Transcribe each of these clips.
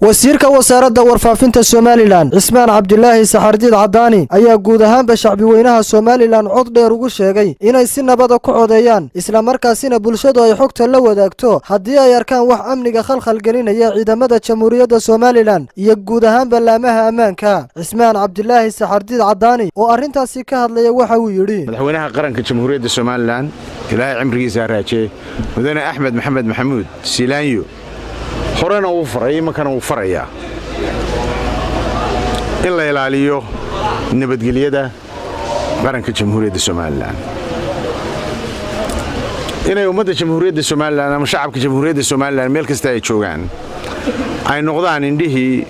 wasiirka wasaaradda warfaafinta Somaliland Cismaan Cabdilaahi Saxardiid Cadaani ayaa guud ahaanba shacbi weynaha Somaliland cod dheer ugu sheegay inay si nabad ah ku codeeyaan isla markaasina bulshadu ay xogta la wadaagto haddii ay arkaan wax amniga khalkhal gelinaya ciidamada Jamhuuriyadda Somaliland iyo guud ahaanba laamaha ammaanka. Cismaan Cabdilaahi Saxardiid Cadaani oo arrintaasi ka hadlaya waxa uu yiri madaxweynaha qaranka Jamhuuriyadda Somaliland Ilaahay cimrigiisa raajay mudane Axmed Maxamed Maxamuud Silaanyo horena uu faray markan uu faraya in la ilaaliyo nabadgelyada qaranka Jamhuuriyadda Somaliland inay ummadda Jamhuuriyadda Somaliland ama shacabka Jamhuuriyadda Somaliland meel kasta ay joogaan ay noqdaan indhihii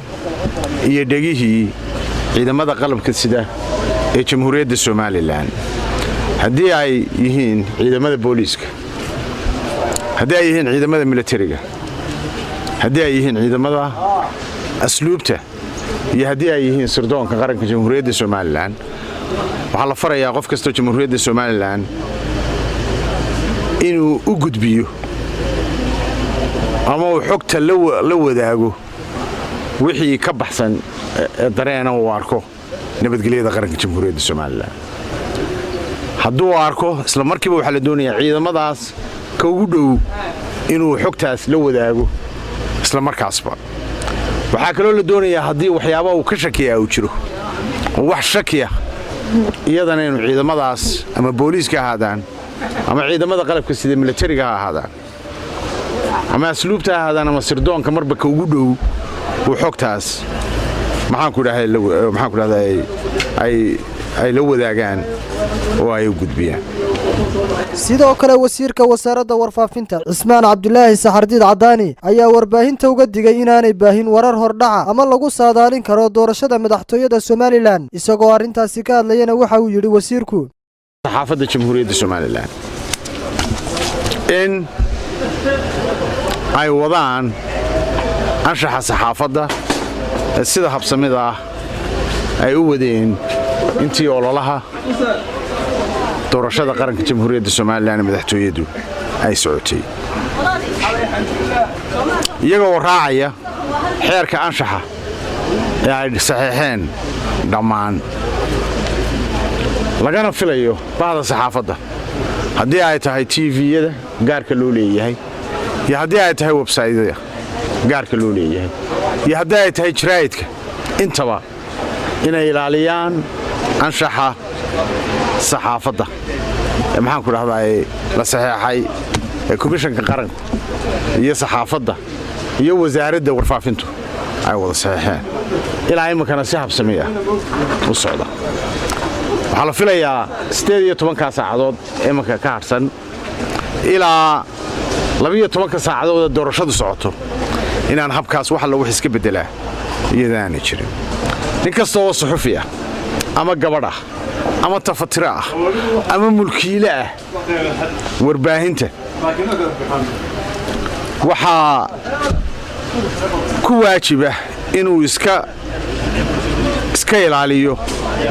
iyo dhagihii ciidamada qalabka sida ee Jamhuuriyadda Somaliland haddii ay yihiin ciidamada booliiska haddii ay yihiin ciidamada militariga haddii ay yihiin ciidamada asluubta iyo haddii ay yihiin sirdoonka qaranka Jamhuuriyadda Somaliland waxa la farayaa qof kasta Jamhuuriyadda Somaliland inuu u gudbiyo ama uu xogta la wadaago wixii ka baxsan dareena uu arko nabadgelyada qaranka Jamhuuriyadda Somaliland hadduu arko isla markiiba waxa la doonayaa ciidamadaas ka ugu dhow inuu xogtaas la wadaago isla markaasba waxa kale oo la doonayaa haddii waxyaabo uu ka shakiyaa uu jiro wax shakiya iyadana inuu ciidamadaas ama booliiska ahaadaan ama ciidamada qalabka sida militariga ahaadaan ama asluubta ahaadaan ama sirdoonka marba ka ugu dhow uu xogtaas maxaan ku dhahay ay la wadaagaan oo ay u gudbiyaan. sidoo kale wasiirka wasaaradda warfaafinta Cismaan Cabdilaahi Saxardiid Cadaani ayaa warbaahinta uga digay inaanay baahin warar hordhaca ama lagu saadaalin karo doorashada madaxtooyada Somaliland isagoo arrintaasi ka hadlayna waxa uu yiri wasiirku saxaafadda Jamhuuriyadda Somaliland in ay wadaan anshaxa saxaafadda sida habsamida ah ay u wadeen intii ololaha doorashada qaranka Jamhuuriyadda Somaliland madaxtooyadu ay socotay iyagoo raacaya xeerka anshaxa ee ay saxiixeen dhammaan lagana filayo bahda saxaafadda haddii ay tahay TV-yada gaarka loo leeyahay iyo haddii ay tahay website-yada gaarka loo leeyahay iyo haddii ay tahay jaraa'idka intaba inay ilaaliyaan anshaxa saxaafadda maxaan ku dhahdaa la saxeexay komishanka qaranka iyo saxaafadda iyo wasaaradda warfaafintu ay wada saxeexeen ilaa imankana si habsami ah u socda waxaa la filayaa 18 saacadood imanka ka harsan ilaa 12 saacadood doorashadu socoto inaan habkaas wax la wax iska bedelaa iyadaan jirin nin kasta oo suxufi ah ama gabadh ah ama tafatira ah ama mulkiile ah warbaahinta waxa ku waajiba inuu iska ilaaliyo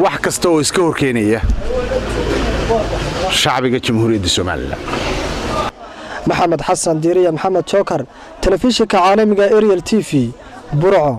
wax kasta oo iska horkeenaya shacbiga Jamhuuriyadda Somaliland. Maxamed Xasan Diiriye Maxamed Joker telefishinka caalamiga Ariel TV Burco.